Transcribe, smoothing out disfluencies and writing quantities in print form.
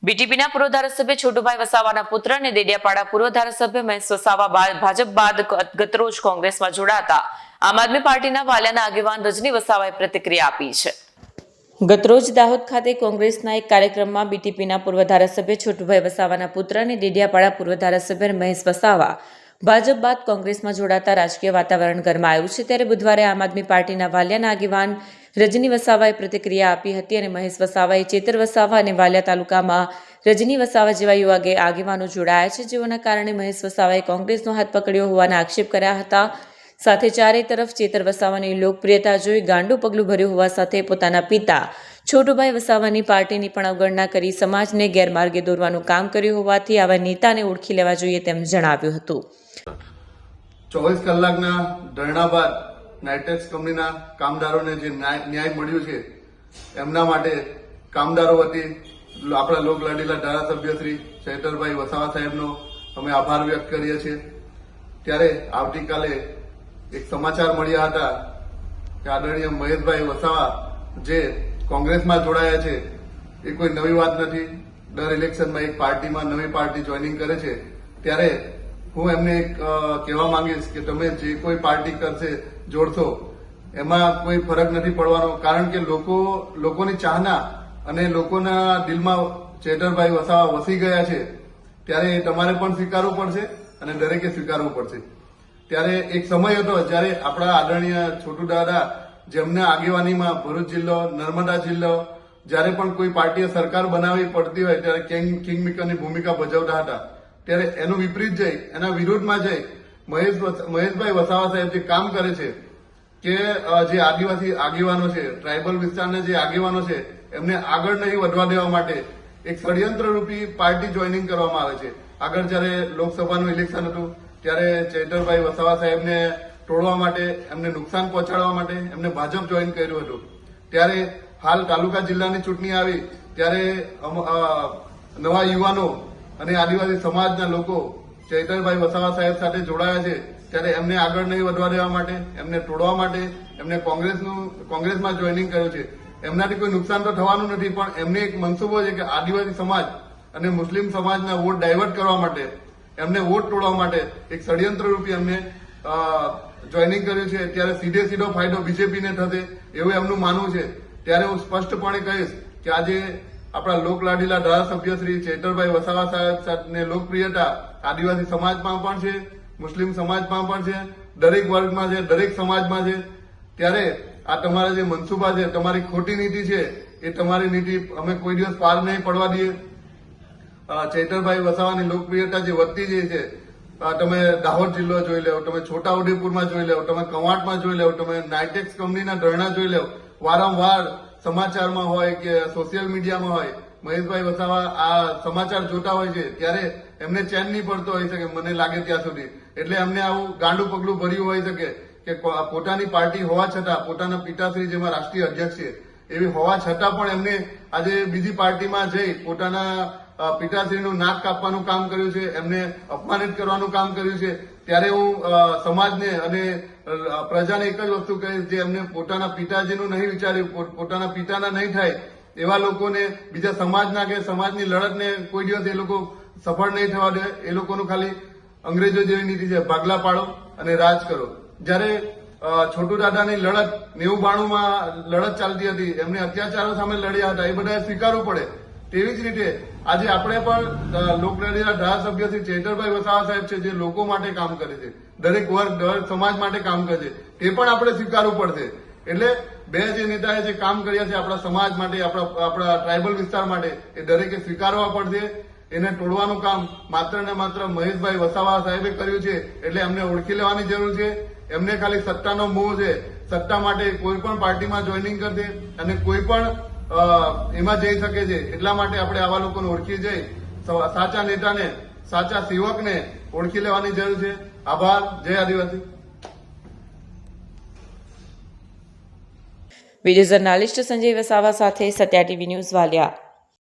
બીટીપીના પૂર્વ ધારાસભ્ય છોટુભાઈ વસાવાના પુત્ર અને દેડિયાપાડા પૂર્વ ધારાસભ્ય મહેશ વસાવા ભાજપ બાદ ગતરોજ કોંગ્રેસમાં જોડાતા આમ આદમી પાર્ટીના વાલિયાના આગેવાન રજની વસાવાએ પ્રતિક્રિયા આપી છે। ગતરોજ દાહોદ ખાતે કોંગ્રેસના એક કાર્યક્રમમાં બીટીપીના પૂર્વ ધારાસભ્ય છોટુભાઈ વસાવાના પુત્ર અને દેડિયાપાડા પૂર્વ ધારાસભ્ય મહેશ વસાવા ભાજપ બાદ કોંગ્રેસમાં જોડાતા રાજકીય વાતાવરણ ગરમાયું છે। ત્યારે બુધવારે આમ આદમી પાર્ટીના વાલિયાના આગેવાન રજની વસાવાએ પ્રતિક્રિયા આપી હતી અને મહેશ વસાવાએ ચેતર વસાવા અને વાલિયા તાલુકામાં રજની વસાવા જેવા યુવા આગેવાનો જોડાયા છે, જેઓના કારણે મહેશ વસાવાએ કોંગ્રેસનો હાથ પકડ્યો હોવાના આક્ષેપ કર્યા હતા। સાથે ચારે તરફ ચેતર વસાવાની લોકપ્રિયતા જોઈ ગાંડું પગલું ભર્યું હોવા સાથે પોતાના પિતા છોટુભાઈ વસાવાની પાર્ટીની પણ અવગણના કરી સમાજને ગેરમાર્ગે દોરવાનું કામ કર્યું હોવાથી આવા નેતાને ઓળખી લેવા જોઈએ તેમ જણાવ્યું હતું। 24 કલાકના ધરણા બાદ નાઇટેક્સ કંપનીના કામદારોને જે ન્યાય મળ્યો છે એમના માટે કામદારો વતી આપણા લોકલાડીલા ધારાસભ્ય શ્રી ચૈતરભાઈ વસાવા સાહેબનો અમે આભાર વ્યક્ત કરીએ છીએ। ત્યારે આવતીકાલે એક સમાચાર મળ્યા હતા કે આદરણીય મહેશભાઈ વસાવા જે કોંગ્રેસમાં જોડાયા છે એ કોઈ નવી વાત નથી। દર ઇલેક્શનમાં એક પાર્ટીમાં નવી પાર્ટી જોઈનિંગ કરે છે। ત્યારે હું એમને કહેવા માંગીશ કે તમે જે કોઈ પાર્ટી કરશે જોડશો એમાં કોઈ ફરક નથી પડવાનો, કારણ કે લોકોની ચાહના અને લોકોના દિલમાં ચેતરભાઈ વસાવા વસી ગયા છે। ત્યારે તમારે પણ સ્વીકારવું પડશે અને દરેકે સ્વીકારવું પડશે। ત્યારે એક સમય હતો જ્યારે આપણા આદરણીય છોટુ દાદા જેમના આગેવાનીમાં ભરૂચ જિલ્લો, નર્મદા જિલ્લો જ્યારે પણ કોઈ પાર્ટીએ સરકાર બનાવવી પડતી હોય ત્યારે કિંગમેકરની ભૂમિકા ભજવતા હતા। ત્યારે એનું વિપરીત જઈ એના વિરોધમાં જઈ મહેશભાઈ વસાવા સાહેબ જે કામ કરે છે કે જે આદિવાસી આગેવાનો છે, ટ્રાઇબલ વિસ્તારના જે આગેવાનો છે એમને આગળ નહીં વધવા દેવા માટે એક ષડયંત્ર રૂપી પાર્ટી જોઈનિંગ કરવામાં આવે છે। આગળ જયારે લોકસભાનું ઇલેક્શન હતું ત્યારે ચૈતરભાઈ વસાવા સાહેબને તોડવા માટે, એમને નુકસાન પહોંચાડવા માટે એમને ભાજપ જોઈન કર્યું હતું। ત્યારે હાલ તાલુકા જિલ્લાની ચૂંટણી આવી ત્યારે નવા યુવાનો અને આદિવાસી સમાજના લોકો ચૈતરભાઈ વસાવા સાહેબ સાથે જોડાયા છે। ત્યારે એમને આગળ નહીં વધવા દેવા માટે, એમને તોડવા માટે એમને કોંગ્રેસમાં જોઈનિંગ કર્યું છે। એમનાથી કોઈ નુકસાન તો થવાનું નથી, પણ એમને એક મનસુબો છે કે આદિવાસી સમાજ અને મુસ્લિમ સમાજના વોટ ડાયવર્ટ કરવા માટે, એમને વોટ તોડવા માટે એક ષડયંત્ર રૂપી એમને જોઈનિંગ કર્યું છે। ત્યારે સીધો ફાયદો બીજેપીને થશે એવું એમનું માનવું છે। ત્યારે હું સ્પષ્ટપણે કહીશ કે આજે આપણા લોકલાડીલા ધારાસભ્ય શ્રી ચૈતરભાઈ વસાવા સાહેબને લોકપ્રિયતા આદિવાસી સમાજમાં પણ છે, મુસ્લિમ સમાજમાં પણ છે, દરેક વર્ગમાં છે, દરેક સમાજમાં છે। ત્યારે આ તમારા જે મનસુબા છે, તમારી ખોટી નીતિ છે, એ તમારી નીતિ અમે કોઈ દિવસ પાર નહીં પડવા દઈએ। ચૈતરભાઈ વસાવાની લોકપ્રિયતા જે વધતી જાય છે, તમે દાહોદ જિલ્લો જોઈ લેવો, તમે છોટાઉદેપુરમાં જોઈ લેવો, તમે કવાંટમાં જોઈ લેવો, તમે નાઇટેક્સ કંપનીના ધરણા જોઈ લેવો, વારંવાર સમાચારમાં હોય કે સોશિયલ મીડિયામાં હોય મહેશભાઈ વસાવા આ સમાચાર જોતા હોય છે ત્યારે એમને ચેન નહીં પડતો હોય શકે, મને લાગે ત્યાં સુધી। એટલે એમને આવું ગાંડું પગલું ભર્યું હોય શકે કે પોતાની પાર્ટી હોવા છતાં, પોતાના પિતાશ્રી જેમાં રાષ્ટ્રીય અધ્યક્ષ છે એવી હોવા છતાં પણ એમને આજે બીજી પાર્ટીમાં જઈ પોતાના પિતાશ્રીનું નાક કાપવાનું કામ કર્યું છે, એમને અપમાનિત કરવાનું કામ કર્યું છે। ત્યારે હું સમાજને અને પ્રજાને એક જ વસ્તુ કહીશ, જે એમને પોતાના પિતાજીનું નહીં વિચાર્યું, પોતાના પિતાના નહીં થાય એવા લોકોને બીજા સમાજના કે સમાજની લડતને કોઈ દિવસ એ લોકો સફળ નહીં થવા દે। એ લોકોનું ખાલી અંગ્રેજો જેવી નીતિ છે, ભાગલા પાડો અને રાજ કરો। જ્યારે છોટુ દાદાની લડત 90-92માં લડત ચાલતી હતી, એમને અત્યાચારો સામે લડ્યા હતા, એ બધા સ્વીકારવું પડે। તેવી જ રીતે આજે આપણે પણ લોકલાડીલા ધારાસભ્ય શ્રી ચૈતરભાઈ વસાવા સાહેબ છે જે લોકો માટે કામ કરે છે, દરેક વર્ગ, દરેક સમાજ માટે કામ કરે છે, તે પણ આપણે સ્વીકારવું પડશે। એટલે બે જે નેતાએ જે કામ કર્યા છે આપણા સમાજ માટે, આપણા ટ્રાઇબલ વિસ્તાર માટે, એ દરેકે સ્વીકારવા પડશે। એને તોડવાનું કામ માત્ર ને માત્ર મહેશભાઈ વસાવા સાહેબે કર્યું છે, એટલે એમને ઓળખી લેવાની જરૂર છે। એમને ખાલી સત્તાનો મોહ છે, સત્તા માટે કોઈ પણ પાર્ટીમાં જોઈનિંગ કરશે અને કોઈ પણ એમાં જઈ શકે છે। એટલા માટે આપણે આવા લોકોને ઓળખી જઈ સાચા નેતાને, સાચા સેવકને ઓળખી લેવાની જરૂર છે। આભાર। જય આદિવાસી। વિડીયો જર્નાલિસ્ટ સંજય વસાવા સાથે સત્યા ટીવી ન્યૂઝ વાલિયા।